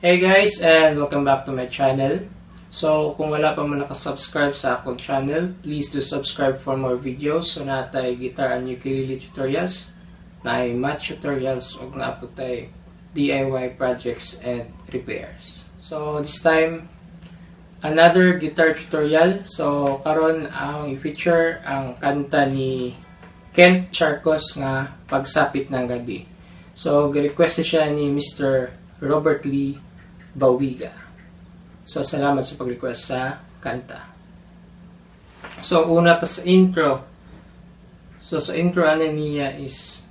Hey guys, and welcome back to my channel. So, kung wala pa mo nakasubscribe sa akong channel, please do subscribe for more videos. So, natay guitar and ukulele tutorials, naay math tutorials, ug naapod tay DIY projects and repairs. So, this time, another guitar tutorial. So, karon ang i-feature ang kanta ni Charcos nga Pagsapit ng Gabi. So, request siya ni Mr. Robert Lee Bawiga. So, salamat sa pag-request sa kanta. So, una pa sa intro. So, sa intro, ano niya is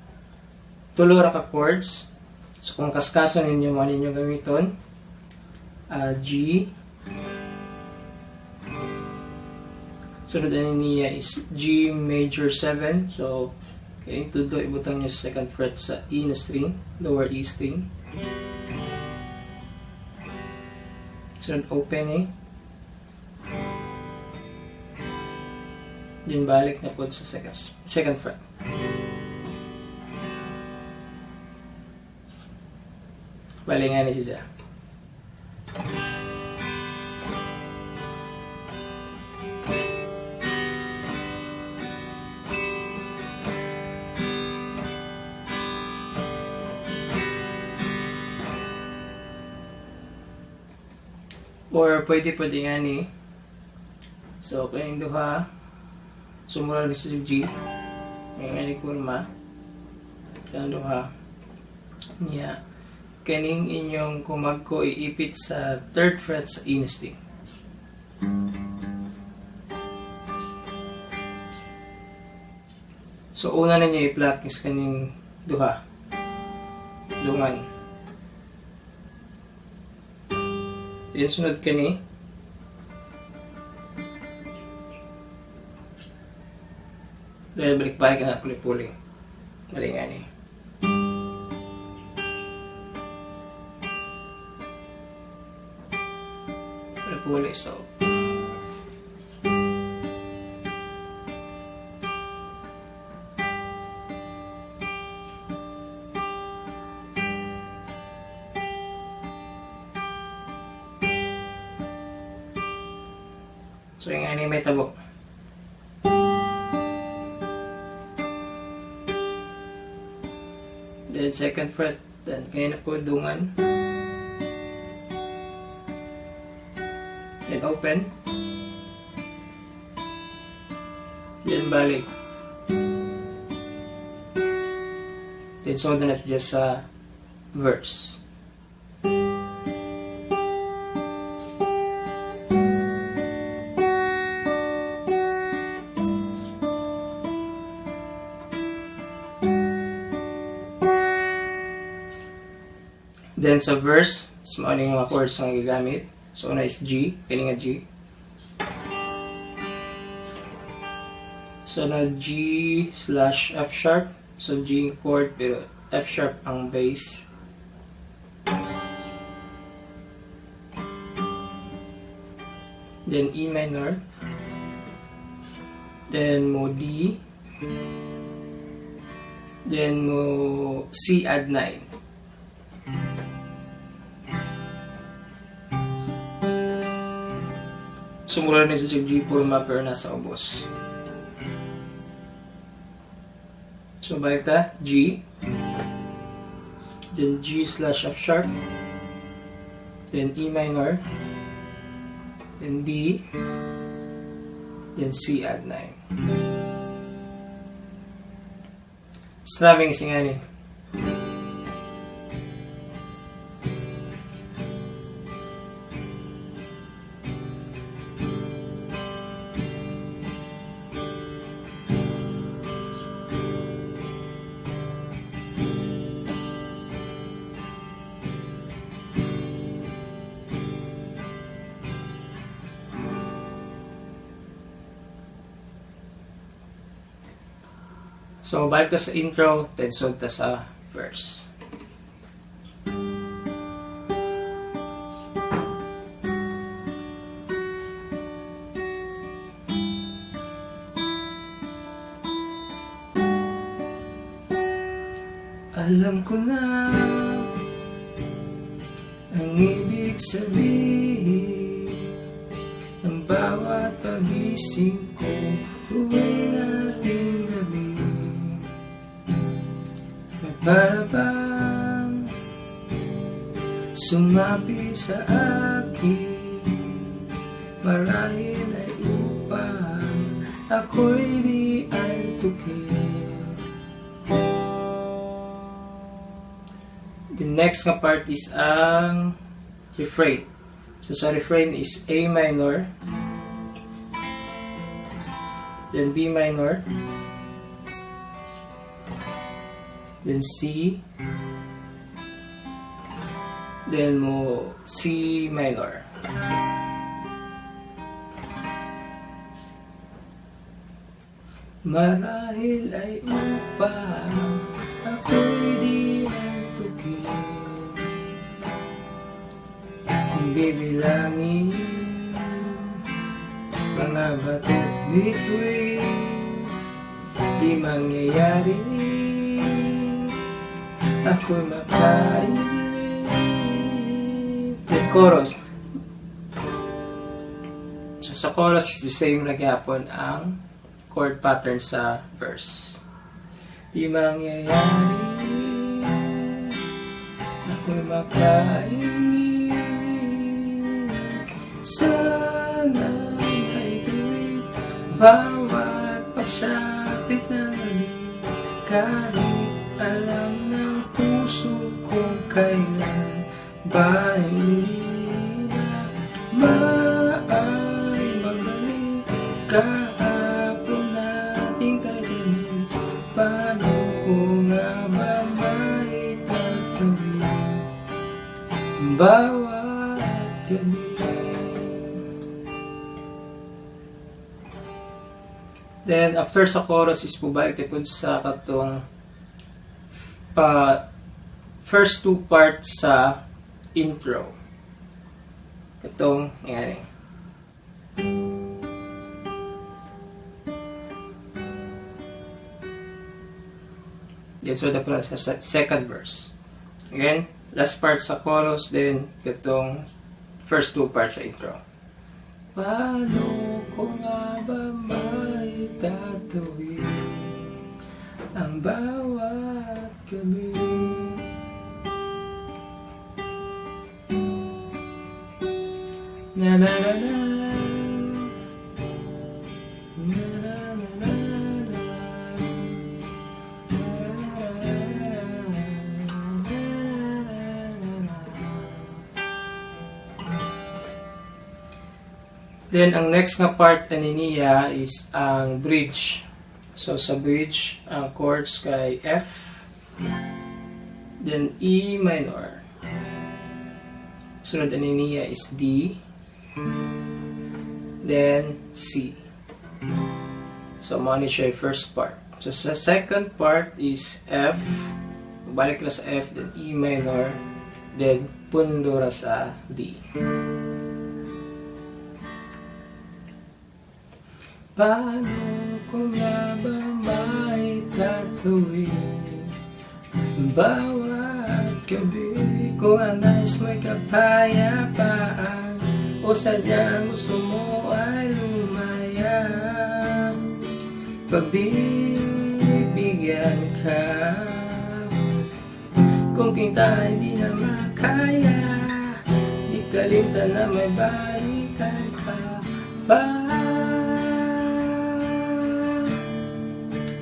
tulo ra ka chords. So, kung kaskasan ninyo, ano ninyo gamiton? G. Sunod ano niya is G major 7. So, kaya ito do, ibutang nyo sa second fret sa E na string, lower E string. Sunod open eh. Then balik na po sa second fret. Balingan ni siya. Or pwede nga ni. So, kayong duha. Sumura ni sa G. Ngayon nga ni kurma. Kayong duha. Niya. Kaning inyong kumagko iipit sa third fret sa E string. So, una na niya i-pluck is kaning duha. Dungan. Then, sunod ka ni. Dahil balik pa ka na puli-puli. Mali nga ni. Puli-puli. So, so, yung ani may tabok. Then, second fret. Then, kaya na po dungan. Then, open. Then, balik. Then, sunod na natin just sa verse. Then sa verse, so ano yung mga chords na gagamit. So una is G, kaya nga G. So na G slash F sharp. So G chord pero F sharp ang bass. Then E minor. Then mo D. Then mo C add 9. Sumula na sa G forma pero nasa ubos. So balik ta, G. Then G slash F sharp. Then E minor. Then D. Then C add 9. Strumming singani. So, balik ta sa intro, then sunod ta sa verse. Alam ko na Ang ibig sabihin ng bawat pagising ko, tuwing ating gabi, may para bang sumabi sa akin, marahil ay upang ako'y di antukin. The next na part is ang refrain. So sa refrain is A minor, then B minor, then C, then mo C minor. Marahil ay upang ako'y di antukin, kung bibilangin mga bato't bituin, di mangyayari ako'y makailin. The chorus. So sa chorus is the same na gyapon ang chord pattern sa verse. Di mangyayari ako'y makaingin, sana ay tuwid bawat pagsapit ng gabi, kahit alam ng puso kung kailan ba hindi na maay magbalik kahapon nating kainis. Paano ko nga ba maitatawid bawat gabi? Then after sa chorus is bubalik tipod sa katong first two parts sa intro. Katong ngani. That's what the second verse. Again, last part sa chorus, then katong first two parts sa intro. Paano ko nga ba maitatawid ang bawat gabi? Na na na na, na na na na, then ang next na part ani niya is ang bridge. So sa bridge, ang chords kay F, then E minor. Sunod ani niya is D, then C. So mo ni siya first part. So sa second part is F, balik na sa F, then E minor, then pundura sa D. Paano ko nga ba maitatawid bawat gabi, kung ang nais mo'y kapayapaan o sadyang gusto mo ay lumaya? Pagbibigyan ka kung kita hindi na makaya, di kalimtan na may balikan ka pa.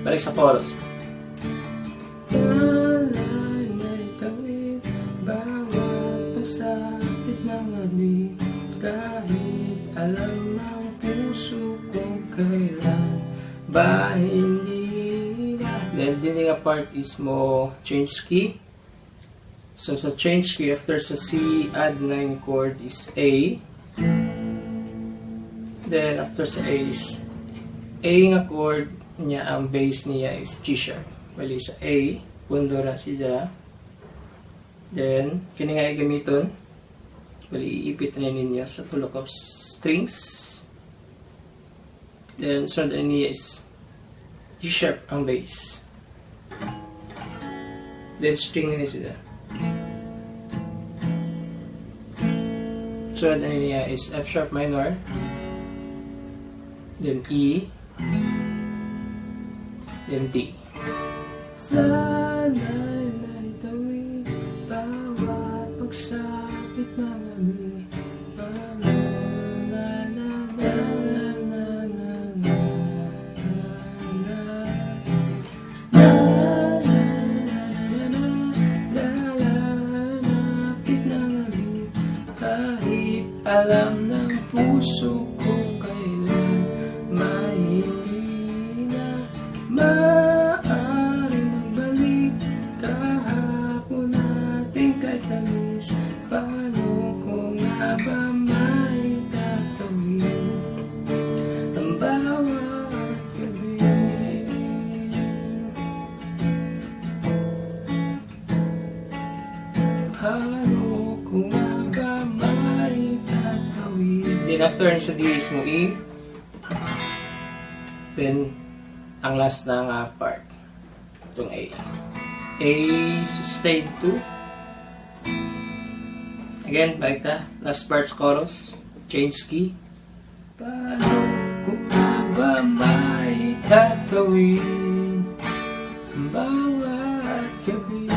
Balik sa chorus. Alay may tawid bawat pagsapit ng gabi, kahit alam ng puso kung kailan ba hindi na. Then the part is mo change key. So sa change key, after sa C, add 9 chord is A. Then after sa A is A nga chord niya, ang bass niya is G sharp. Bali sa A, pundura siya. Then, kini nga gamiton. Bali, iipit na ninyo sa tulok of strings. Then, sunod na niya is G sharp ang bass. Then, string na niya siya. Sunod na niya is F sharp minor, then E, then D. Sana'y may tawid bawat pagsapit ng gabi. Alam ng puso ko kailan may hindi na maaaring magbalik. Kahapon natin kay tamis, paano ko nga ba may tatawid ang bawat gabi? Paano ko nga ba may tatawid? Then after sa D is mo E. Then ang last ng part, itong A. A sustain 2. Again, balik ta. Last part's chorus. Change key. Paano ko nga ba may tatawid ang bawat gabi?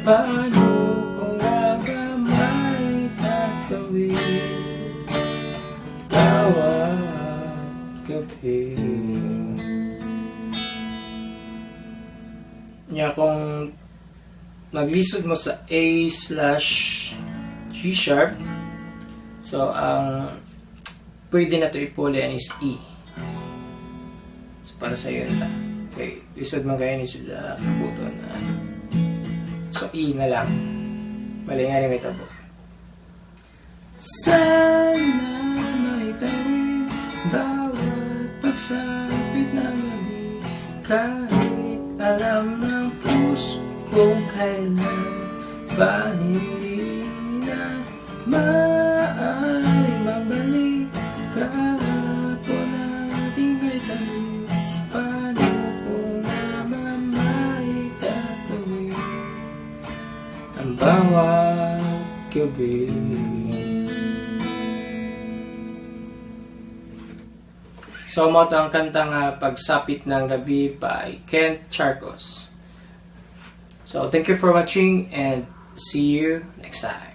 Paano ko nga ba may tatawid bawat gabi? Kanya kung maglisod mo sa A/G sharp, so ang pwede na ito ipulian is E. So para sa iyo na. Okay, lisod mo kaya ni sa kabuton na. So, E na lang. Mali nga rin ito po. Sana may tawid bawat pagsapit ng gabi. Kahit alam ng puso kung kailan ba hindi na maaaring mabalik. Kahapon natin kay tamis, paano ko nga ba may tatawid ang bawat gabi? So, mo ito ang kantang Pagsapit ng Gabi by Charcos. So, thank you for watching and see you next time.